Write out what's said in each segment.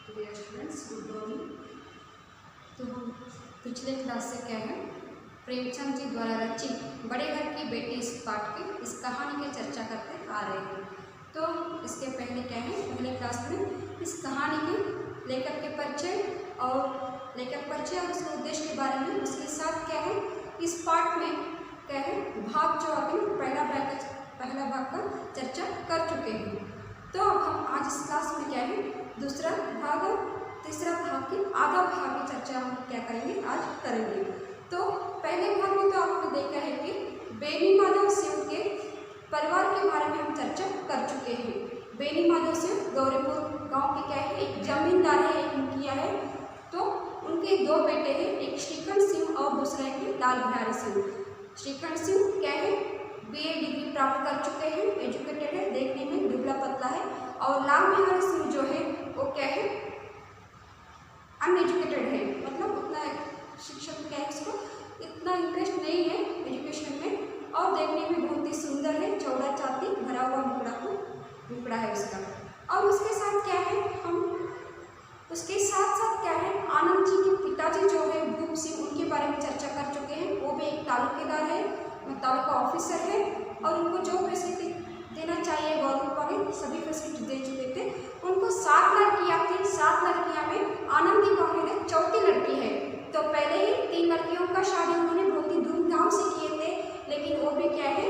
Dear students, good morning. तो हम पिछले क्लास से क्या है प्रेमचंद जी द्वारा रचित बड़े घर की बेटी इस पाठ की इस कहानी की चर्चा करते आ रहे हैं। तो इसके पहले क्या है, पहले क्लास में इस कहानी के लेखक के परिचय और उसके उद्देश्य के बारे में, उसके साथ क्या है इस पाठ में क्या है भाग जो अभी पहला भाग का चर्चा कर चुके हैं। तो अब हम आज इस क्लास में क्या है दूसरा भाग और तीसरा भाग की आधा भाग की चर्चा हम क्या करेंगे, आज करेंगे। तो पहले भाग में तो आपने देखा है कि बेनी माधव सिंह के परिवार के बारे में हम चर्चा कर चुके हैं। बेनी माधव सिंह गौरीपुर गांव के क्या है एक जमींदार है, एक मुखिया है। तो उनके दो बेटे हैं, एक श्रीखंड सिंह और दूसरा है लाल बिहारी सिंह। श्रीखंड सिंह क्या है BA डिग्री प्राप्त कर चुके हैं, एजुकेटेड है, देखने में दुबला पतला है। और लाल बिहारी सिंह जो है वो क्या है अनएजुकेटेड है, मतलब उतना शिक्षक क्या है उसको इतना इंटरेस्ट नहीं है एजुकेशन में, और देखने में बहुत ही सुंदर है, चौड़ा छाती भरा हुआ मुखड़ा है उसका। और उसके साथ क्या है उसके साथ साथ क्या है आनंद जी के पिताजी जो है भूप सिंह, उनके बारे में चर्चा कर चुके हैं। वो भी एक तालुकेदार है, तालुका ऑफिसर है, और उनको जो फैसिलिटी देना चाहिए गवर्नमेंट वाले सभी फैसिलिटी दे चुके थे। उनको 7 लड़कियाँ थी, 7 लड़कियाँ में आनंदी कौन है चौथी लड़की है। तो पहले ही 3 लड़कियों का शादी उन्होंने बहुत ही धूमधाम से किए थे, लेकिन वो भी क्या है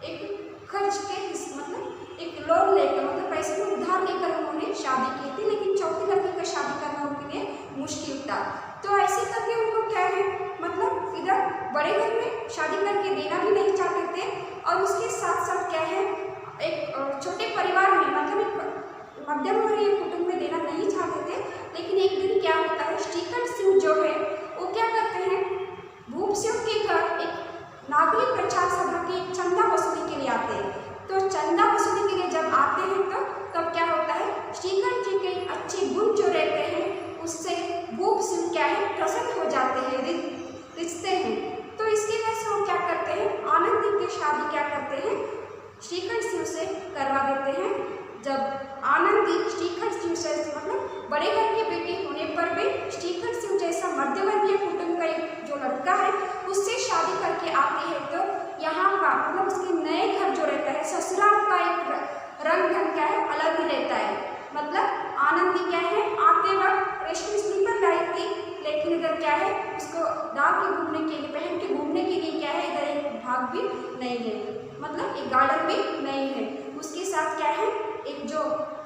एक खर्च के मतलब एक लोन लेकर, मतलब पैसे को उधार लेकर उन्होंने शादी की थी। लेकिन चौथी लड़की का शादी करना उनके लिए मुश्किल था। तो ऐसे करके उनको क्या है मतलब इधर बड़े घर में शादी करके देना भी नहीं चाहते थे, और उसके साथ साथ क्या है एक छोटे परिवार में मतलब एक मध्यम वर्गीय कुटुंब में देना नहीं चाहते थे। लेकिन एक दिन क्या होता है श्रीखंड सिंह जो है वो क्या करते हैं भूप सिंह के घर एक नागरिक प्रचार सभा की एक चंदा वसूली के लिए आते हैं। तो चंदा वसूली के लिए जब आते हैं तो तब क्या होता है श्रीखंड जी के अच्छे गुण जो रहते हैं उससे भूप सिंह क्या है प्रसन्न हो जाते हैं, रिश्ते हैं। तो इसकी वजह से वो क्या करते हैं आनंद की शादी क्या करते हैं श्रीखंड सिंह से करवा देते हैं। जब आनंदी श्रीखंड सिंह से मतलब बड़े घर की बेटी होने पर भी श्रीखंड सिंह जैसा मध्यवर्गीय कुटुंब का एक जो लड़का है उससे शादी करके आती है, तो यहाँ का मतलब उसके नए घर जो रहता है ससुराल का एक रंग ढंग क्या है अलग ही रहता है। मतलब आनंदी क्या है आते वक्त रेशमी स्लीपर लाई थी, लेकिन इधर क्या है उसको डाल के घूमने के लिए पहन के घूमने के लिए क्या है इधर एक भाग भी नहीं है, मतलब एक गार्डन भी नहीं है। उसके साथ क्या है एक जो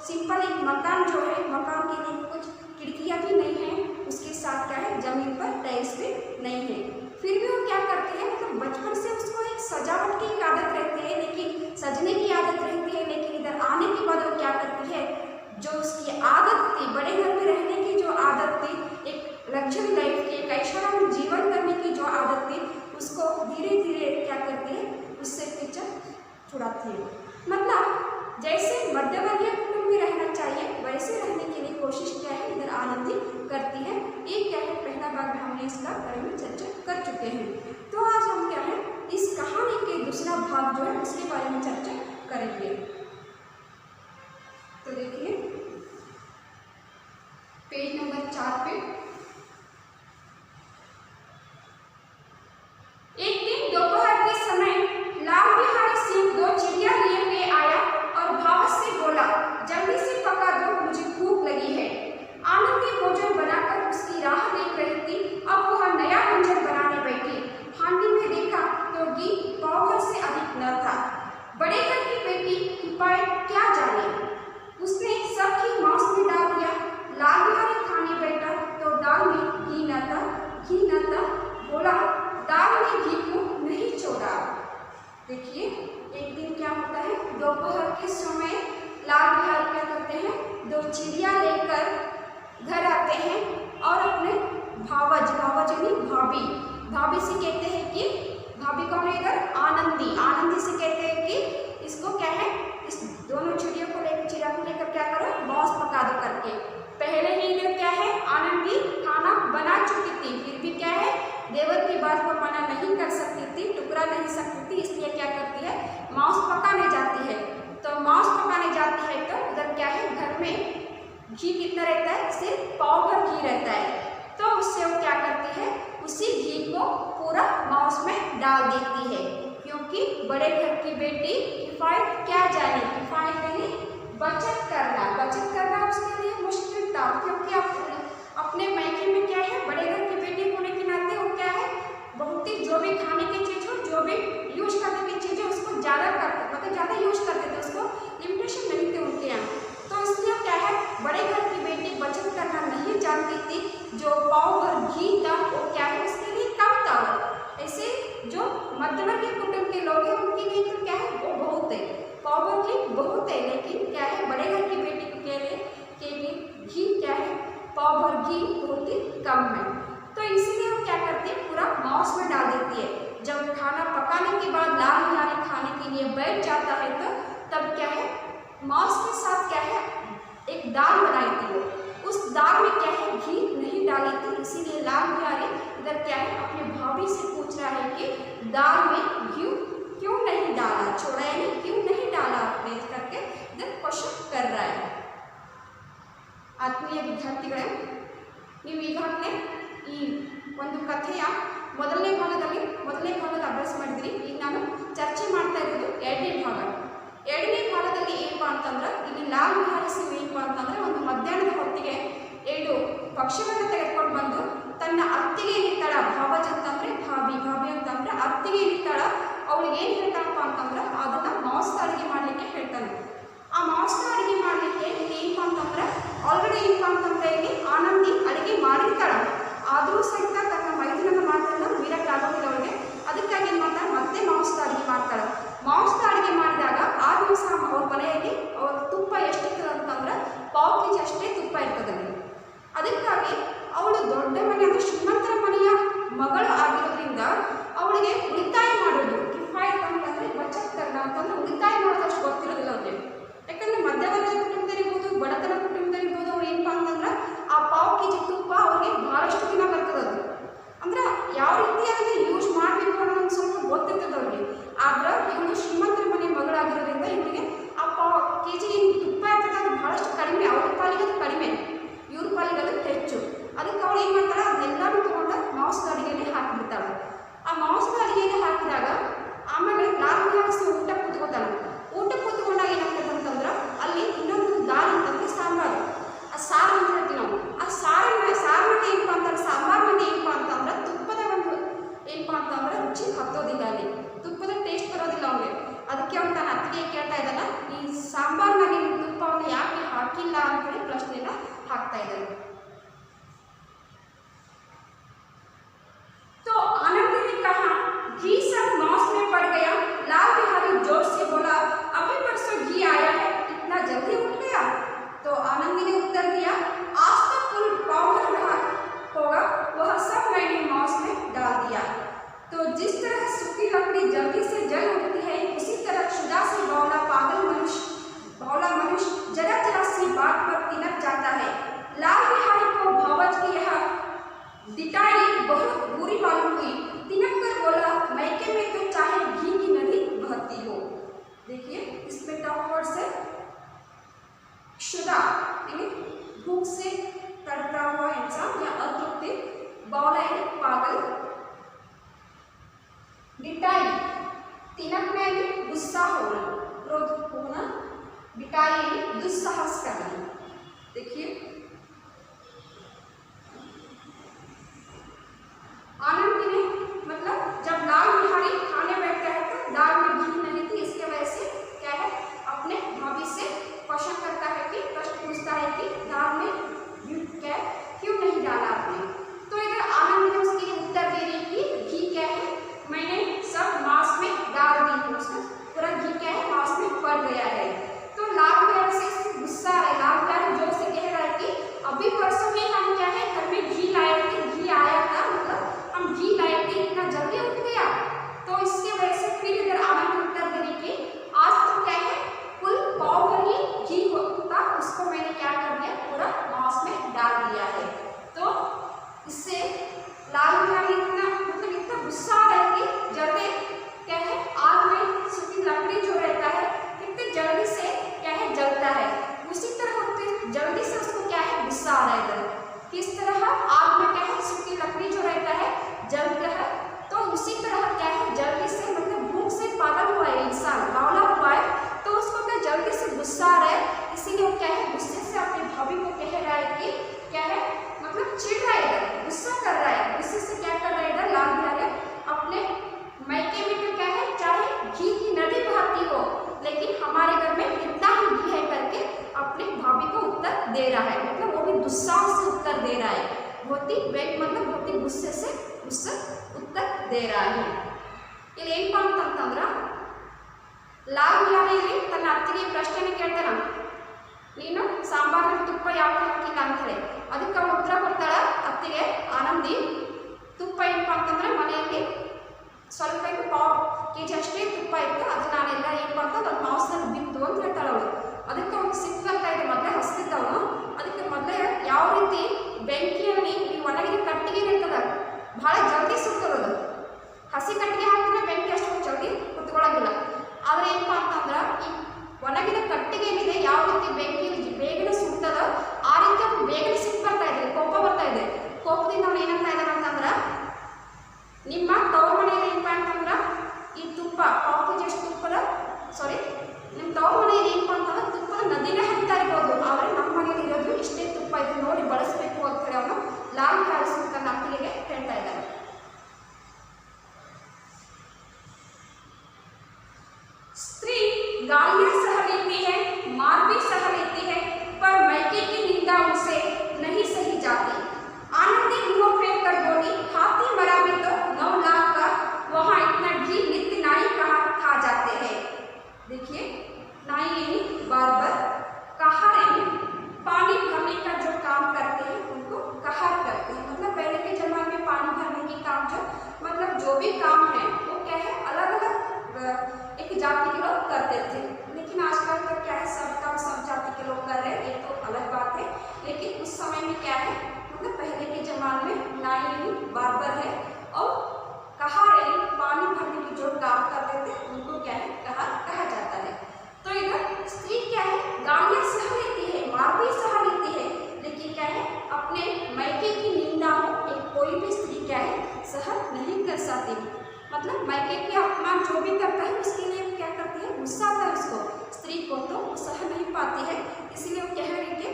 सिंपल एक मकान जो है मकान के लिए कुछ खिड़कियाँ भी नहीं है, उसके साथ क्या है जमीन पर टाइल्स भी नहीं है। फिर भी वो क्या करती है मतलब बचपन से उसको एक सजावट की आदत रहती है, लेकिन सजने की आदत रहती है। लेकिन इधर आने के बाद वो क्या करती है जो उसकी आदत थी बड़े घर में रहने की जो आदत थी, एक लग्जरी लाइफ की एक ऐशोराम जीवन करने की जो आदत थी, उसको धीरे धीरे क्या करती है उससे पीछा छुड़ाती है। मतलब जैसे मध्यवर्गीय कुटुंब में रहना चाहिए वैसे रहने के लिए कोशिश क्या है इधर आनंदी करती है। ये क्या है पहला भाग में हमने इसका बारे में चर्चा कर चुके हैं। तो आज हम क्या है इस कहानी के दूसरा भाग जो है उसके बारे में चर्चा करेंगे। तो देखिए पेज नंबर 4 पे एक दिन दोपहर के समय लाल बिहारी सिंह 2 चिड़िया लिए हुए आया और भावस से बोला, जल्दी से पका दो, मुझे भूख लगी है। आनंदी भोजन बनाकर उसकी राह देख रही थी। अब वह नया व्यंजन बनाने बैठी। हांडी में देखा तो घी पाव भर से अधिक न था। बड़े घर की बेटी उपाय क्या जाने, उसने सब घी मांस में डाल दिया। लाल बिहारी खाने बैठा तो दाल में घी न था। बोला, दाल में घी को नहीं छोड़ा। देखिए एक दिन क्या होता है दोपहर के समय लाल बिहारी क्या करते हैं 2 चिड़िया लेकर घर आते हैं और अपने भावज यानी भाभी से कहते हैं कि भाभी कौन है इधर आनंदी से कहते हैं कि इसको क्या है इस दोनों चिड़िया को लेकर क्या करो मांस पका दो करके। पहले ही इधर क्या है आनंदी खाना बना चुकी थी, फिर भी क्या है देवर की बात को मना नहीं कर सकती थी, टुकड़ा नहीं सकती थी, इसलिए क्या करती है मांस पकाने जाती है। तो मांस पकाने जाती है तो उधर क्या है घर में घी कितना रहता है सिर्फ पाव भर घी रहता है। तो उससे वो क्या करती है, उसी घी को पूरा माउस में डाल देती है, क्योंकि बड़े घर की बेटी किफायत क्या जाने, किफायत यानी बचत करना उसके लिए मुश्किल था, क्योंकि अपने मायके में क्या है, बड़े घर की बेटी होने के नाते वो क्या है, बहुत ही जो भी खाने की चीज़ हो, जो भी यूज करने की चीज़ हो, उसको ज़्यादा करते, मतलब ज़्यादा यूज करते थे, उसको लिमिटेशन नहीं थे उनके यहाँ। तो इसलिए क्या है, बड़े घर की बेटी बचत करना नहीं जानती थी, जो पाव भर घी था वो क्या है, उसके लिए कम था। ऐसे जो मध्यवर्गीय कुटुंब के लोग हैं उनके लिए तो क्या है, वो बहुत है, पाव भर घी बहुत है, लेकिन क्या है, बड़े घर की बेटी के लिए घी क्या है, पाव भर घी बहुत ही कम है। तो इसलिए वो क्या करती है, पूरा माउस में डाल देती है। जब खाना पकाने के बाद लाल बिहारी खाने के लिए बैठ जाता है, तो तब क्या है, माउस के साथ क्या है, एक दाल बनाई थी वो, उस दाल में क्या है, घी नहीं डाली थी। इसीलिए लाल बिहारी इधर क्या है, अपने भाभी से पूछ रहा है कि दाल में घी क्यों नहीं डाला, छोड़ा यानी क्यों नहीं डाला आपने, करके इधर क्वेश्चन कर रहा है। ಆತ್ಮೀಯ ವಿದ್ಯಾರ್ಥಿಗಳೇ, ನೀವು ಈಗಾಗಲೇ ಈ ಒಂದು ಕಥೆಯ ಮೊದಲನೇ ಭಾಗದ ಅಭ್ಯಾಸ ಮಾಡಿದ್ರಿ. ಈಗ ನಾನು ಚರ್ಚೆ ಮಾಡ್ತಾ ಇರೋದು ಎರಡನೇ ಭಾಗದಲ್ಲಿ ಏನಪ್ಪ ಅಂತಂದ್ರೆ, ಇಲ್ಲಿ ಲಾಲ್ ಬಿಹಾರಿ ಸಿಂಗ್ ಏನಪ್ಪ ಅಂತಂದ್ರೆ, ಒಂದು ಮಧ್ಯಾಹ್ನದ ಹೊತ್ತಿಗೆ 7 ಪಕ್ಷಿಗಳನ್ನ ತೆಗೆದುಕೊಂಡು ಬಂದು ತನ್ನ ಅತ್ತಿಗೆ ಏನಿರ್ತಾಳ, ಭಾವಜ್ ಅಂತಂದ್ರೆ ಭಾಬಿ ಅಂತಂದ್ರೆ ಅತ್ತಿಗೆ ಏನಿರ್ತಾಳ, ಅವಳಿಗೆ ಏನು ಹೇಳ್ತಾಳಪ್ಪ ಅಂತಂದ್ರೆ, ಅದನ್ನ ಮಾಂಸದ ಅಡುಗೆ ಮಾಡಲಿಕ್ಕೆ ಹೇಳ್ತಾನೆ. ಆ ಮಾಂಸದ ಅಡುಗೆ ಮಾಡಲಿಕ್ಕೆ ಏನಪ್ಪ ಅಂತಂದ್ರೆ, ಆಲ್ರೆಡಿ ಏನಪ್ಪ ಅಂತಂದ್ರೆ ಇಲ್ಲಿ ಆನಂದಿ ಅಡುಗೆ ಮಾಡಿರ್ತಾಳ, ಆದರೂ ಸಹಿತ ತನ್ನ ಮೈದುನನ ಮಾತನ್ನು ಮೀರಕ್ಕಾಗೋದಿಲ್ಲ ಅವಳಿಗೆ. ಅದಕ್ಕಾಗಿ ಏನು ಮಾಡ್ತಾಳೆ, ಮತ್ತೆ ಮಾಂಸದ ಅಡುಗೆ ಮಾಡ್ತಾಳೆ. ಮಾಂಸದ ಅಡುಗೆ ಮಾಡಿದಾಗ ಆ ದಿವಸ ಅವ್ರ ಮನೆಯಲ್ಲಿ ಅವ್ರ ತುಪ್ಪ ಎಷ್ಟಿರ್ತದೆ ಅಂತಂದ್ರೆ ಪಾವ್ ಕೆಜಿ ಅಷ್ಟೇ ತುಪ್ಪ ಇರ್ತದಲ್ಲಿ. ಅದಕ್ಕಾಗಿ ಅವಳು ದೊಡ್ಡ ಮನೆ ಅಂದರೆ ಶ್ರೀಮಂತರ ಮನೆಯ ಮಗಳು ಆಗಿರೋದ್ರಿಂದ ಅವಳಿಗೆ ಉಳಿತಾಯ ಮಾಡೋದು, ಕಿಫಾಯತ್ ಅಂತಂದರೆ ಬಚತ್ ಕರ್ಣ ಅಂತಂದ್ರೆ ಉಳಿತಾಯ ಮಾಡೋದಷ್ಟು ಗೊತ್ತಿರೋದಿಲ್ಲ ಅವ್ರಿಗೆ. ಯಾಕಂದರೆ ಮಧ್ಯವರ್ಗದ ಕುಟುಂಬದಲ್ಲಿರ್ಬೋದು, ಬಡತನ ಕುಟುಂಬದಲ್ಲಿರ್ಬೋದು, ಅವ್ರು ಏನಪ್ಪ ಅಂತಂದ್ರೆ ಆ ಪಾವ್ ಕೆಜಿ ತುಪ್ಪ ಅವ್ರಿಗೆ ಭಾಳಷ್ಟು ದಿನ ಬರ್ತದೆ. ಅದು ಅಂದ್ರೆ ಯಾವ ರೀತಿ ಅದನ್ನು ಯೂಸ್ ಮಾಡಬೇಕು ಅನ್ನೋದು ಸ್ವಲ್ಪ ಗೊತ್ತಿರ್ತದೆ ಅವ್ರಿಗೆ. ಆದ್ರೆ ಇವಳು ಶ್ರೀಮಂತರ ಮನೆ ಮಗಳಾಗಿರೋದ್ರಿಂದ ಇವಳಿಗೆ ಆ ಪಾವ್ ಕೆಜಿ ತುಪ್ಪ ಇರ್ತದೆ ಅದು ಭಾಳಷ್ಟು ಕಡಿಮೆ, ಅವ್ರ ಪಾಲಿಗೆ ಅದು ಕಡಿಮೆ, ಇವ್ರ ಪಾಲಿಗೆ ಅದು ಹೆಚ್ಚು. ಅದಕ್ಕೆ ಅವಳು ಏನು ಮಾಡ್ತಾಳೆ, ಅದನ್ನೆಲ್ಲರೂ ತೊಗೊಂಡು ಮಾಂಸದ ಅಡುಗೆಯಲ್ಲಿ ಹಾಕಿಬಿಡ್ತಾಳೆ. ಆ ಮಾಂಸದ ಅಡುಗೆಯಲ್ಲಿ ಹಾಕಿದಾಗ ಆಮೇಲೆ ಲಾಲ್ ಬಿಹಾರಿ ಸಿಂಗ್ ಊಟಕ್ಕೆ ಕೂತ್ಕೋತಾಳೆ. ಊಟಕ್ಕೆ ಕೂತ್ಕೊಂಡಾಗ ಏನಾಗ್ತದೆ ಅಂತಂದ್ರೆ, ಅಲ್ಲಿ ಇನ್ನೊಂದು ದಾಲ್ ಅಂತಂದ್ರೆ ಸಾಂಬಾರು, ಆ ಸಾರು ಅಂತ ಹೇಳ್ತೀವಿ ನಾವು. ಆ ಸಾರನ್ನ ಏನಪ್ಪ ಅಂತಂದ್ರೆ, ಸಾಂಬಾರನ್ನ ಏನಪ್ಪ ಅಂತಂದ್ರೆ ತುಪ್ಪದ ಒಂದು ಏನಪ್ಪ ಅಂತಂದ್ರೆ ರುಚಿ ಹತ್ತೋದಿಲ್ಲ, ಅಲ್ಲಿ ತುಪ್ಪದ ಟೇಸ್ಟ್ ಬರೋದಿಲ್ಲ ಅವನಿಗೆ. ಅದಕ್ಕೆ ಅವ್ನು ತನ್ನ ಅತ್ತಿಗೆ ಕೇಳ್ತಾ ಇದ್ದಾನೆ, ಈ ಸಾಂಬಾರ್ನಾಗ ನೀವು ತುಪ್ಪವನ್ನು ಯಾಕೆ ಹಾಕಿಲ್ಲ ಅಂತೇಳಿ ಪ್ರಶ್ನೆನ ಹಾಕ್ತಾ ಇದ್ದಾನೆ. तो आनंदी ने कहा, घी सब मांस में पड़ गया। लाल बिहारी जोर से बोला, अभी परसों घी आया है, इतना जल्दी उठ गया? तो आनंदी ने उत्तर दिया, आज तक कुल पाव भर रहा होगा, वह सब मैंने मांस में डाल दिया। तो जिस तरह सूखी लकड़ी जल्दी से जल उठती है, उसी तरह क्षुधा से बौला मनुष्य जरा सी बात पर तिनक जाता है। लाल बिहारी को भावज की यह दिटाई बहुत बुरी मालूम हुई। तिनक कर बोला, मैके में तो चाहे घी की नदी बहती हो। देखिए इसमें टॉप वर्ड से क्षुधा यानी भूख से तड़पा हुआ इंसान या अतृप्ति, बौला यानी पागल, डिटाई तिनक में यानी गुस्सा होना, क्रोध होना, डिटाई यानी दुस्साहस करना। देखिए आनंदी ने मतलब जब लाल बिहारी खाने बैठता है तो दाल में घी नहीं थी, इसके वजह से क्या है, अपने भाभी से क्वेश्चन करता है कि प्रश्न पूछता है कि दाल में क्या क्यों नहीं डाला आपने। तो इधर आनंदी ने उसके लिए उत्तर दे रही कि घी क्या है, मैंने सब मांस में डाल दी है, उसका पूरा घी क्या है मांस में पड़ गया है। तो लाल बिहारी से गुस्सा है, लाल बिहारी जोर से कह रहा है कि चिढ़ रहा है, गुस्सा कर रहा है। गुस्से से क्या कर रहा है इधर लाल बिहारी अपने मायके में तो क्या है, चाहे घी की नदी बहती हो लेकिन हमारे घर में कितना ही घी है करके अपने भाभी को उत्तर दे रहा है। मतलब वो भी दुस्साह से उत्तर दे रहा है, बहुत ही मतलब बहुत ही गुस्से से उत्तर दे रहा है। ಇಲ್ಲಿ ಏನಪ್ಪಾ ಅಂತಂತಂದ್ರ ಲಾಲ್ ಬಿಹಾರಿ ತನ್ನ ಅತ್ತಿಗೆ ಪ್ರಶ್ನೆ ಕೇಳ್ತಾನ, ನೀನು ಸಾಂಬಾರಲ್ಲಿ ತುಪ್ಪ ಯಾಕೆ ಹಾಕಿಲ್ಲ ಅಂತ ಹೇಳಿ. ಅದಕ್ಕೆ ಅವಳು ಉತ್ತರ ಕೊಡ್ತಾಳ ಅತ್ತಿಗೆ ಆನಂದಿ, ತುಪ್ಪ ಏನಪ್ಪಾ ಅಂತಂದ್ರೆ ಮನೆಯಲ್ಲಿ ಸ್ವಲ್ಪ ಕೆಜಿ ಅಷ್ಟೇ ತುಪ್ಪ ಇತ್ತು, ಅದು ನಾನೆಲ್ಲ ಏನಪ್ಪಾ ಅಂತ ಅದು ಮಾಂಸದಲ್ಲಿ ಬಿತ್ತು ಅಂತ ಹೇಳ್ತಾಳೆ ಅವಳು. ಅದಕ್ಕೆ ಅವ್ನಿಗೆ ಸಿಕ್ಕಂತ ಇದೆ, ಮೊದಲೇ ಹಸ್ತಿದ್ದವನು. ಅದಕ್ಕೆ ಮೊದಲೇ ಯಾವ ರೀತಿ ಬೆಂಕಿಯಲ್ಲಿ ಈ ಒಣಗಿದ ಕಟ್ಟಿಗೆ ಇರ್ತದ ಭಾಳ ಜಲ್ದಿ ಸುಡ್ತದದು. ಹಸಿ ಕಟ್ಟಿಗೆ ಹಾಕಿದ್ರೆ ಬೆಂಕಿ ಅಷ್ಟು ಜಲ್ದಿ ಕುತ್ಕೊಳ್ಳೋದಿಲ್ಲ. ಆದರೆ ಏನಪ್ಪಾ ಅಂತಂದ್ರೆ ಈ ಒಣಗಿದ ಕಟ್ಟಿಗೆ ಏನಿದೆ ಯಾವ ರೀತಿ ಬೆಂಕಿ ಬೇಗನೆ ಸುಡ್ತದೋ ಆ ರೀತಿ ಅವ್ನು ಬೇಗನೆ ಸಿಟ್ಟು ಬರ್ತಾ ಇದೆ, ಕೋಪ ಬರ್ತಾ ಇದೆ. ಕೋಪದಿಂದ ಅವ್ನು ಏನಂತ ಇದ್ದಾನೆ ಅಂತಂದ್ರೆ, ನಿಮ್ಮ ತವ್ರ ಮನೆಯಲ್ಲಿ ಏನಪ್ಪಾ ಅಂತಂದ್ರೆ ಈ ತುಪ್ಪ ಪಾವು ತುಪ್ಪದ ನಿಮ್ಮ ತವ್ರ ಮನೆಯಲ್ಲಿ ಏನಪ್ಪಾ ಅಂತಂದ್ರೆ ತುಪ್ಪದ ನದಿನೇ ಹರಿತಾ ಇರ್ಬೋದು, ಆದರೆ ನಮ್ಮ ಮನೆಯಲ್ಲಿ ಇರೋದು ಇಷ್ಟೇ ತುಪ್ಪ ಇದೆ ನೋಡಿ ಬಳಸಬೇಕು ಅಂತ ಹೇಳಿ ಅವನು ಲಾಲ್ ಬಿಹಾರಿ ಸಿಂಗ್ ತನ್ನ ಅತ್ತಿಗೆಗೆ ಹೇಳ್ತಾ ಇದ್ದಾನೆ. स्त्री गालियां सह लेती है, मार भी सह लेती है, पर मायके की निंदा उसे नहीं सही जाती। आनंदी मुंह फेर कर बोली, हाथी मरा भी तो 9 लाख का, वहाँ इतना घी नित्य नाई खा जाते हैं। देखिए नाई यानी बार्बर, कहार यानी पानी भरने का जो काम करते हैं उनको कहार करते हैं। मतलब पहले के जमाने में पानी भरने की काम मतलब जो भी काम है वो क्या है अलग अलग एक जाति के लोग करते थे, लेकिन आजकल तो क्या है सब काम सब जाति के लोग कर रहे हैं, ये तो अलग बात है। लेकिन उस समय में क्या है मतलब पहले के जमाने में नाई यानी बार्बर है और कहार यानी पानी भरने की जो काम करते थे उनको क्या है कहार कहा जाता है। तो इधर स्त्री क्या है गालियां सह लेती है, मार भी सह लेती है, लेकिन क्या है अपने मायके की निंदा कोई भी स्त्री क्या है सहन नहीं कर सकती। मतलब मायके के अपमान जो भी करता है उसके लिए क्या करती है, गुस्सा आता है उसको, स्त्री को तो वो सह नहीं पाती है। इसीलिए वो कह रही कि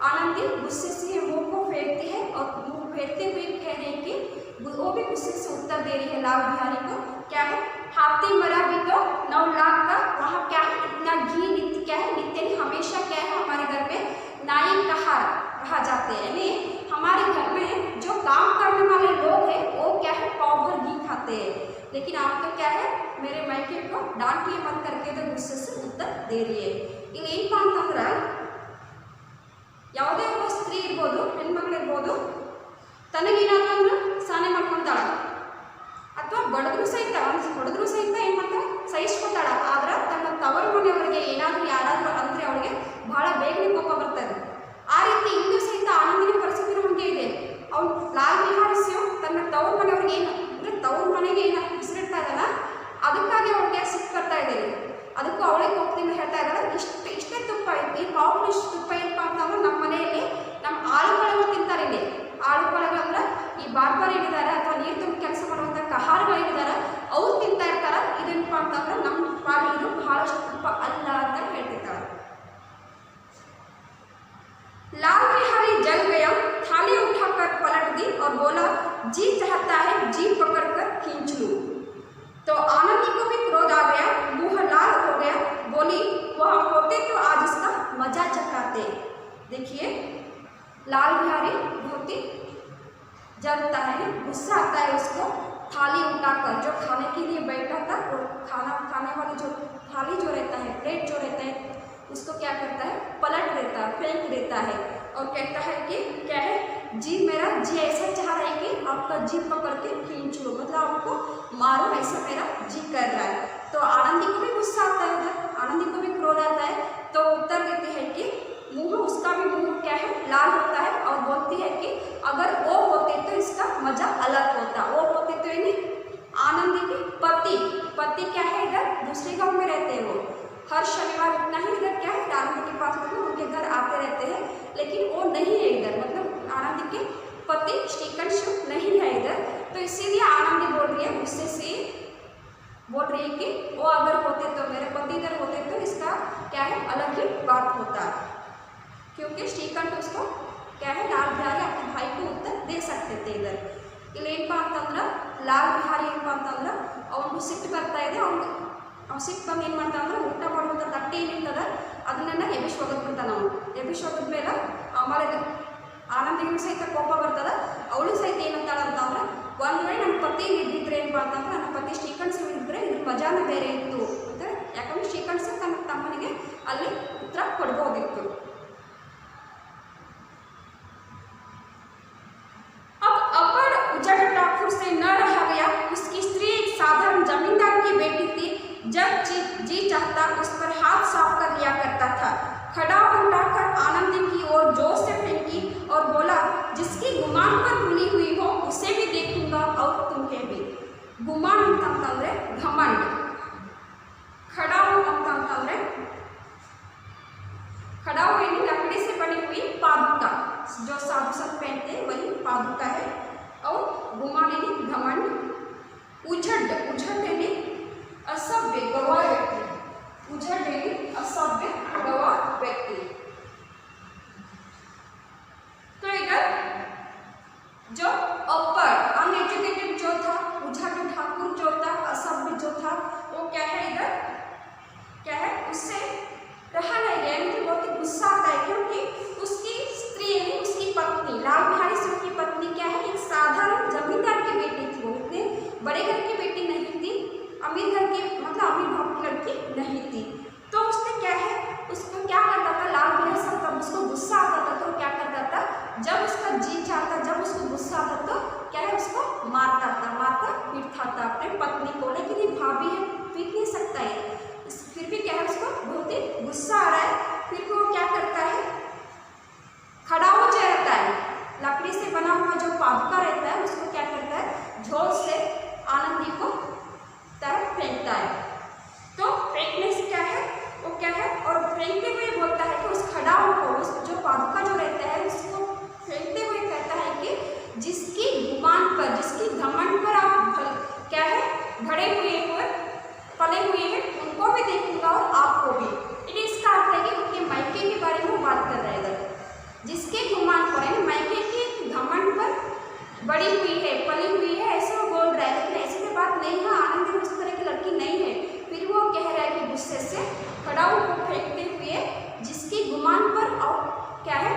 आनंदी गुस्से से मुंह को फेरती है और मुंह फेरते हुए कह रही कि वो भी गुस्से से उत्तर दे रही है लाल बिहारी को, क्या है हाथी मरा भी तो 9 लाख का, वहाँ क्या है इतना घी नित्य क्या है नित्य नहीं हमेशा क्या है हमारे घर में नाई कहा जाते हैं, यानी हमारे घर में जो काम करने वाले लोग हैं वो क्या है पाव भर घी खाते हैं, लेकिन आप तो क्या है मेरे मायके को डांटिए मत करके तो गुस्से से उत्तर दे रही है। ಇಲ್ಲಿ ಏನಪ್ಪಾ ಅಂತಂದ್ರೆ ಯಾವುದೇ ಒಬ್ಬ ಸ್ತ್ರೀ ಇರ್ಬೋದು ಹೆಣ್ಮಗಳು ಇರ್ಬೋದು ತನಗೇನಾದ್ರೂ ಅಂದ್ರೆ ಸಾನೆ ಮಾಡ್ಕೊತಾಳ ಅಥವಾ ಬಡದ್ರು ಸಹಿತ ಹೊಡೆದ್ರು ಸಹಿತ ಏನು ಮಾಡ್ತಾಳೆ ಸಹಿಸ್ಕೊತಾಳ. ಆದ್ರೆ ತನ್ನ ತವರು ಮನೆಯವರಿಗೆ ಏನಾದರೂ ಯಾರಾದರೂ ಅಂದರೆ ಅವಳಿಗೆ ಬಹಳ ಬೇಗನೆ ಕೋಪ ಬರ್ತದೆ. ಆ ರೀತಿ ಇನ್ನೂ ಸಹಿತ ಆನಂದಿನ ಪರಿಸ್ಥಿತಿ ನಮಗೆ ಇದೆ. ಅವ್ನು ಲಾಲ್ ಬಿಹಾರಿ ಸಿಂಗ್ ತನ್ನ ತವರು ಮನೆಯವ್ರಿಗೆ ಏನು ಅಂದರೆ ತವ್ರ ಮನೆಗೆ ಏನು ಹೆಸರಿಡ್ತಾ ಇದ್ದಾನ ಅದಕ್ಕಾಗಿ ಅವ್ಳಿಗೆ ಸಿಟ್ಟು ಬರ್ತಾ ಇದ್ದೇನೆ. ಅದಕ್ಕೂ ಅವಳೇ ಕೋಪದಿಂದ ಹೇಳ್ತಾ ಇದ್ದಾಳೆ ಇಷ್ಟೇ ತುಪ್ಪ ಐತಿ, ಈ ಪಾವು ಇಷ್ಟು ತುಪ್ಪ ಏನಪ್ಪಾ ಅಂತಂದ್ರೆ ನಮ್ಮ ಮನೆಯಲ್ಲಿ ನಮ್ಮ ಆಳುಗಳು ತಿಂತಾರೆ. ಇಲ್ಲಿ ಆಳುಗಳು ಅಂದ್ರೆ ಈ ಬಾರ್ಬರ್ ಏನಿದ್ದಾರೆ ಅಥವಾ ನೀರು ತುಂಬ ಕೆಲಸ ಮಾಡುವಂಥ ಕಹಾರಗಳು ಏನಿದ್ದಾರೆ ಅವ್ರು ತಿಂತಾ ಇರ್ತಾರೆ. ಇದೇನಪ್ಪ ಅಂತಂದ್ರೆ ನಮ್ಮ ಪಾಲಿಗೆ ಬಹಳಷ್ಟು ತುಪ್ಪ ಅಲ್ಲ ಅಂತ ಹೇಳ್ತಿರ್ತಾರೆ. लाल बिहारी जल गया, थाली उठाकर पलट दी और बोला जी चाहता है जी पकड़कर खींच लूं। तो आनंदी को भी क्रोध आ गया, मुंह लाल हो गया, बोली वह होते तो आज इसका मजा चखाते। देखिए लाल बिहारी बहुत ही जलता है, गुस्सा आता है उसको। थाली उठाकर जो खाने के लिए बैठा था वो खाना खाने वाली जो थाली जो रहता है प्लेट जो रहता है उसको क्या करता है पलट देता है, फेंक देता है और कहता है कि क्या है जी मेरा जी ऐसा चाह रहा है कि आपका जी पकड़ के खींच लो, मतलब आपको मारो ऐसा मेरा जी कर रहा है। तो आनंदी को भी गुस्सा आता है, उधर आनंदी को भी क्रोध आता है। तो उत्तर देते हैं कि मुंह उसका भी मुंह क्या है लाल होता है और बोलती है कि अगर वो होते तो इसका मजा अलग होता। वो होते तो यानी आनंदी के पति क्या है इधर दूसरे गाँव में रहते हैं, वो हर शनिवार इतना ही इधर क्या है आनंदी के पास मतलब उनके घर आते रहते हैं, लेकिन वो नहीं है इधर, मतलब आनंदी के पति श्रीकंठ नहीं है इधर। तो इसीलिए आनंदी बोल रही है गुस्से से बोल रही है कि वो अगर होते तो मेरे पति इधर होते तो इसका क्या है अलग ही बात होता, क्योंकि श्रीकंठ उसको क्या है लाल बिहारी अपने भाई को उत्तर ಇದರ್. ಇಲ್ಲಿ ಏನಪ್ಪ ಅಂತಂದ್ರೆ ಲಾಲ್ ಬಿಹಾರಿ ಏನಪ್ಪ ಅಂತಂದ್ರೆ ಅವನು ಸಿಟ್ಟು ಬರ್ತಾ ಇದೆ. ಅವ್ನು ಸಿಟ್ಟು ಬಂದು ಏನು ಮಾಡ್ತಾನೆ ಅಂದ್ರೆ ಊಟ ಮಾಡುವಂಥ ತಟ್ಟೆ ಏನಿರ್ತದ ಅದನ್ನೆಲ್ಲ ಎಬ್ಬಿಸಿ ಒಗದ್ಬಿಡ್ತಾನೆ. ಅವನು ಎಬ್ಬಿಸಿ ಒಗದ್ಮೇಲೆ ಆಮೇಲೆ ಆನಂದಿಗೂ ಸಹಿತ ಕೋಪ ಬರ್ತದ. ಅವಳು ಸಹಿತ ಏನಂತಾಳೆ ಅಂತಂದ್ರೆ ಒಂದು ವೇಳೆ ನನ್ನ ಪತಿ ಇದ್ದಿದ್ರೆ ಏನಪ್ಪ ಅಂತಂದ್ರೆ ನನ್ನ ಪತಿ ಶ್ರೀಕಂಠ ಸಿಂಗ್ ಇದ್ದರೆ ಇದ್ರ ಮಜಾನ ಬೇರೆ ಇತ್ತು ಅಂತ. ಯಾಕಂದ್ರೆ ಶ್ರೀಕಂಠ ಸಿಂಗ್ ತನ್ನ ತಮ್ಮನಿಗೆ ಅಲ್ಲಿ ಉತ್ತರ ಕೊಡ್ಬೋದಿತ್ತು. अब अकड़ उजड़ ठाकुर से न रहा गया. उसकी स्त्री एक साधारण जमींदार की बेटी थी. जब जी चाहता उस पर हाथ साफ कर लिया करता था. खड़ा उठाकर आनंदी की ओर जोर से फेंकी और बोला, जिसकी गुमान पर भुनी हुई हो उसे भी देखूंगा और तुम्हें भी. गुमान ಅಂತಂದ್ರೆ घमंड. खड़ाऊ ಅಂತಂದ್ರೆ खड़ाऊ यानी लकड़ी से बनी हुई पादुका जो साधु संत पहनते हैं वही पादुका है. और गुमान यानी घमंड. उझड़ यानी असभ्य गवार व्यक्ति. उझड़ यानी असभ्य गवार व्यक्ति. तो इधर जो अपर अनएजुकेटेड जो था, उझड़ ठाकुर जो था, असभ्य जो था, वो क्या है इधर क्या है उससे रहा नहीं गया. मुझे बहुत ही गुस्सा आता है क्योंकि उसकी स्त्री यानी उसकी पत्नी लाल बिहारी सिंह की पत्नी क्या है एक साधारण जमींदार की बेटी थी. वो इतने बड़े घर की बेटी नहीं थी, अमीर घर की मतलब अमीर बाप की लड़की नहीं थी. तो उसने क्या है उसको क्या करता था लाल बिहारी सिंह तब उसको गुस्सा आता था तो क्या करता था जब उसका जी चाहता जब उसको गुस्सा आता तो क्या है उसको मारता पीटता था अपने पत्नी को. लेकिन ये भाभी है पीट नहीं सकता है. फिर भी क्या है उसको बहुत ही गुस्सा आ रहा है. फिर भी वो क्या करता है खड़ा हो जो रहता है लकड़ी से बना हुआ जो पादुका रहता है उसको क्या करता है झोल से आनंदी को तरफ फेंकता है. तो फेंकने से क्या है वो क्या है और फेंकते हुए बोलता है कि उस खड़ाऊ को उस जो पादुका जो रहता है उसको फेंकते हुए कहता है कि जिसकी गुमान पर जिसकी घमंड पर आप क्या है भरे हुए पले हुए हैं उनको भी देखूंगा और आपको भी. इसका अर्थ है कि उनके मायके के बारे में बात कर रहे हैं. जिसके गुमान पर है मायके की घमंड पर बड़ी हुई है पली हुई है ऐसे वो बोल रहा है. लेकिन ऐसी कोई बात नहीं है. आनंदी उस तरह की लड़की नहीं है. फिर वो कह रहा है कि गुस्से से खड़ाऊ को फेंकते हुए जिसकी गुमान पर और क्या है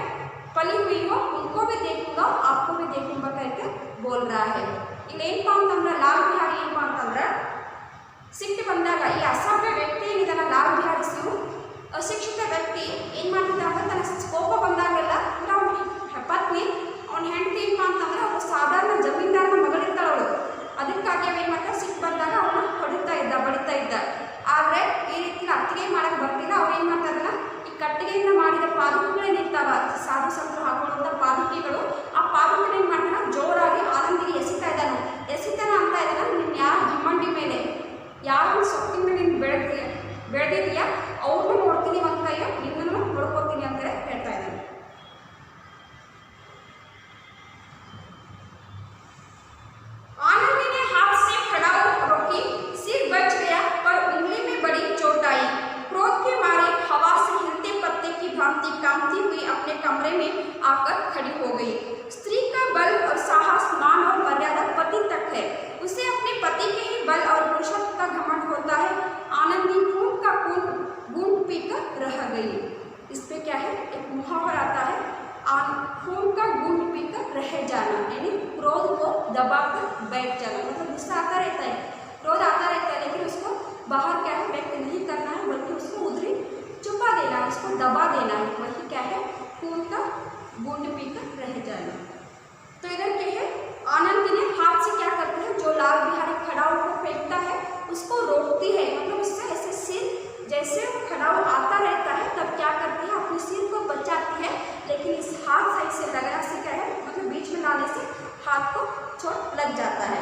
पली हुई हो उनको भी देखूंगा आपको भी देखूंगा करके बोल रहा है. ಇಲ್ಲೇನಪ್ಪ ಅಂತಂದ್ರೆ ಲಾಲ್ ಬಿಹಾರಿ ಏನಪ್ಪ ಅಂತಂದ್ರೆ ಸಿಟ್ಟು ಬಂದಾಗ ಈ ಅಸಭ್ಯ ವ್ಯಕ್ತಿ ಏನಿದಾನ ಲಾಲ್ ಬಿಹಾರಿ ಸಿಂಗ್ ಅಶಿಕ್ಷಿತ ವ್ಯಕ್ತಿ ಏನು ಮಾಡ್ತಿದ್ದ ಅಂದ್ರೆ ತನ್ನ ಕೋಪ ಬಂದಾಗೆಲ್ಲ ಅವನ ಪತ್ನಿ ಅವನ ಹೆಂಡತಿ ಏನಪ್ಪ ಅಂತಂದ್ರೆ ಅವನು ಸಾಧಾರಣ ಜಮೀನ್ದಾರನ ಮಗಳಿರ್ತಾಳೆ ಅವಳು. ಅದಕ್ಕಾಗಿ ಅವೇನು ಮಾಡ್ತಾರೆ ಸಿಟ್ಟು ಬಂದಾಗ ಅವನ ಬಡಿತಾ ಇದ್ದ. ಆದರೆ ಈ ರೀತಿ ಅತ್ತಿಗೆ ಮಾಡಕ್ಕೆ ಬರ್ತಿಲ್ಲ. ಅವೇನು ಮಾಡ್ತಾರಲ್ಲ ಈ ಕಟ್ಟಿಗೆಯಿಂದ ಮಾಡಿದ ಪಾದುಕೆಗಳೇನಿರ್ತಾವ ಸಾಧು ಸಂತರು ಹಾಕೊಳ್ಳುವಂಥ ಪಾದುಕೆಗಳು ಆ ಪಾದುಕೆ ಏನು ಮಾಡ್ತಾನೆ ಜೋರಾಗಿ ಆನಂದಿಗೆ ಎಸಿತಾನ ಅಂತ ಇದ್ದಾನೆ. ನೀನು ಯಾರು ಘಮಂಡಿ ಮೇಲೆ ಯಾರು ಸೊಪ್ಪಿನ ಮೇಲೆ ನೀನು ಬೆಳೆದಿದೆಯಾ ಅವ್ರನ್ನೂ ನೋಡ್ತೀನಿ ಒಂದು ಕೈಯೋ ನಿನ್ನನ್ನು ನೋಡ್ಕೋತೀನಿ ಅಂತ ಹೇಳ್ತಾ ಇದ್ದಾನೆ. आनंदी ने हाथ से खड़ाऊ रोकी. सिर बच गया पर उंगली में बड़ी चोट आई. क्रोध के मारे हवा से हिलते पत्ते की भांति कांपती हुई अपने कमरे में आकर खड़ी हो गई. स्त्री का बल और साहस मान और मर्यादा पति तक है. उसे अपने पति के ही बल और पुरुषत्व का घमंड होता है. आनंदी खून का बूंद पीकर रह गई. इस पे क्या है एक मुहावरा आता है खून का बूंद पीकर रह जाना यानी क्रोध को दबाकर बैठ जाना. मतलब गुस्सा आता रहता है क्रोध आता रहता है लेकिन उसको बाहर क्या है व्यक्त नहीं करना है बल्कि उसको उधर छुपा देना है उसको दबा देना है. वही क्या है खून का बूंद पीकर रह जाना. तो इधर क्या है आनंद ने हाथ से क्या करते हैं जो लाल बिहारी खड़ाऊ को फेंकता है उसको रोकती है. मतलब उससे ऐसे सिर जैसे खड़ाऊ आता रहता है तब क्या करती है अपने सिर को बचाती है. लेकिन इस हाथ साइड से लगने से क्या है मतलब बीच में लाने से हाथ को चोट लग जाता है.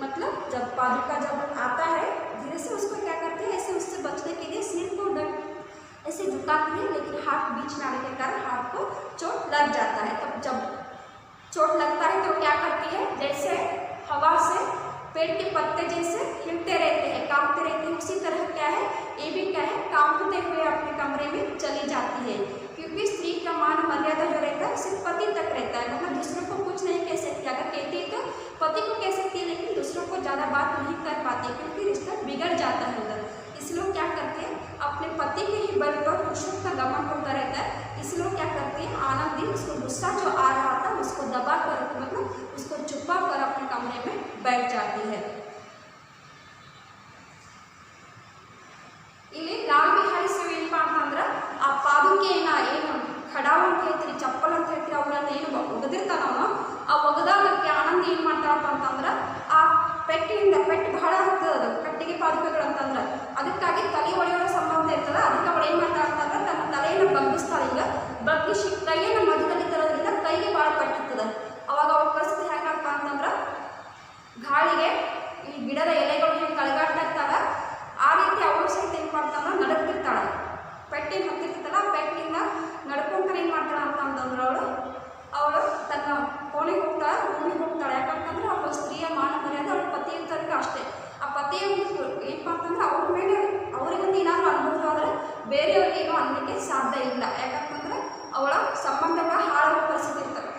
मतलब जब पादुका जब आता है धीरे से उसको क्या करते हैं ऐसे उससे बचने के लिए सिर को ऐसे झुकाती है. लेकिन हाथ बीच में आने के कारण हाथ को चोट लग जाता है. तब जब चोट लगता है तो क्या करती है जैसे हवा से पेड़ के पत्ते जैसे हिलते रहते हैं कांपते रहते हैं उसी तरह क्या है ये भी क्या है कांपते हुए अपने कमरे में चली जाती है. क्योंकि स्त्री का मान मर्यादा जो रहता है सिर्फ पति तक रहता है. मतलब दूसरों को कुछ नहीं कह सकती. अगर पति को कह सकती है लेकिन दूसरों को ज़्यादा बात नहीं कर पाती क्योंकि रिश्ता बिगड़ जाता है उधर। इसलिए लोग क्या करते हैं, अपने पति के ही बल पर पुरुषों का दमन होता रहता है। इसलिए लोग क्या करते हैं, आनंदी उसको गुस्सा जो आ रहा था उसको दबा कर, मतलब उसको छुपा कर अपने कमरे में बैठ जाती है। ಇಲ್ಲಿ ಲಾಂಬಿ ಹಾರಿಸುವ ಏನಪ್ಪ ಅಂತಂದ್ರೆ ಆ ಪಾದುಕೆಯನ್ನ ಏನು ಖಡಾವ ಅಂತ ಹೇಳ್ತೀರಿ, ಚಪ್ಪಲ್ ಅಂತ ಹೇಳ್ತೀರಿ, ಅವನ್ನ ಏನು ಒಗದಿರ್ತಾನ ಅವನು, ಆ ಒಗದಾಗಕ್ಕೆ ಆನಂದ ಏನು ಮಾಡ್ತಾರಪ್ಪ ಅಂತಂದ್ರೆ ಆ ಪೆಟ್ಟಿನಿಂದ, ಪೆಟ್ಟು ಬಹಳ ಹತ್ತದ ಕಟ್ಟಿಗೆ ಪಾದುಕೆಗಳು ಅಂತಂದ್ರೆ ಅದಕ್ಕಾಗಿ ತಲೆ ಒಡೆಯುವ ಸಂಬಂಧ ಇರ್ತದೆ, ಅದಕ್ಕೆ ಅವಳು ಏನು ಮಾಡ್ತಾಳೆ ಅಂತಂದ್ರೆ ತನ್ನ ತಲೆಯನ್ನು ಬಗ್ಗಿಸ್ತಾಳೆ. ಈಗ ಬಗ್ಗಿಸಿ ಕೈಯನ್ನು ಮಧ್ಯದಲ್ಲಿ ತರೋದ್ರಿಂದ ಕೈಗೆ ಭಾಳ ಪಟ್ಟಿರ್ತದೆ. ಅವಾಗ ಅವಳ ಪರಿಸ್ಥಿತಿ ಹೆಂಗಪ್ಪ ಅಂತಂದ್ರೆ ಗಾಳಿಗೆ ಈ ಗಿಡದ ಎಲೆಗಳು ಹೆಂಗೆ ಕಳಗಾಡ್ತಾ ಇರ್ತಾವೆ ಆ ರೀತಿ ಅವಳು ಸಹಿತ ಏನು ಮಾಡ್ತಾಳೆ, ನಡುಕ್ತಿರ್ತಾಳೆ. ಪೆಟ್ಟಿನ ಹತ್ತಿರ್ತಲ್ಲ, ಆ ಪೆಟ್ಟಿನಿಂದ ನಡ್ಕೊಂಡ್ರೆ ಏನು ಮಾಡ್ತಾಳೆ ಅಂತಂದ್ರೆ ಅವಳು ತನ್ನ ಕೋಣೆಗೆ ಹೋಗ್ತಾಳೆ, ರೂಮಿಗೆ ಹೋಗ್ತಾಳೆ. ಯಾಕಂತಂದ್ರೆ ಅವಳ ಸ್ತ್ರೀಯ ಮಾನ ಮರ್ಯಾದೆ ಅವಳ ಪತಿಯ ತನಕ ಅಷ್ಟೇ. ಆ ಪತಿಯ ಏನಪ್ಪ ಅಂತಂದ್ರೆ ಅವ್ರ ಮೇಲೆ ಅವರಿಗೊಂದು ಏನಾದರೂ ಅನುಭವ ಆದರೆ ಬೇರೆಯವ್ರಿಗೆ ಏನೋ ಅನ್ನಲಿಕ್ಕೆ ಸಾಧ್ಯ ಇಲ್ಲ. ಯಾಕಂತಂದ್ರೆ ಅವಳ ಸಂಬಂಧಗಳ ಹಾಳಾಗೋ ಪರಿಸ್ಥಿತಿ ಇರ್ತದೆ,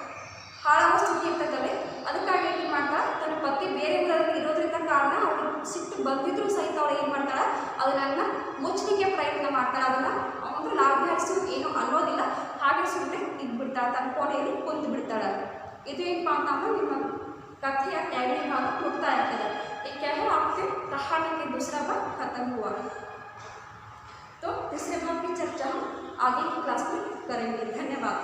ಹಾಳಾಗೋ ಸ್ಥಿತಿ ಇರ್ತದಲ್ಲಿ. ಅದಕ್ಕಾಗಿ ಏನು ಮಾಡ್ತಾಳೆ, ತನ್ನ ಪತಿ ಬೇರೆ ಊರಲ್ಲಿ ಇರೋದ್ರಿಂದ ಕಾರಣ ಅವಳು ಸಿಟ್ಟು ಬಂದಿದ್ರು ಸಹಿತ ಅವಳು ಏನು ಮಾಡ್ತಾಳೆ, ಅದನ್ನು ಮುಚ್ಚಲಿಕ್ಕೆ ಪ್ರಯತ್ನ ಮಾಡ್ತಾಳೆ. ಅದನ್ನು ಅವನು ಲಾಭ ಏನು ಅನ್ನೋದಿಲ್ಲ, ಹಾಗೆ ಸುಮ್ಮನೆ ಇದ್ಬಿಡ್ತಾಳೆ, ತನ್ನ ಕೋಣೆಯಲ್ಲಿ ಕುಂತು ಬಿಡ್ತಾಳೆ. ಇದು ಏನಪ್ಪ ಅಂತಂದ್ರೆ ನಿಮ್ಮ कथेया टैगने भाग मुक्ताय ಆಗ್ತದೆ। ये क्या है, आपके कहानी के दूसरा भाग खत्म हुआ। तो तीसरे भाग की चर्चा हम आगे की क्लास में करेंगे। धन्यवाद।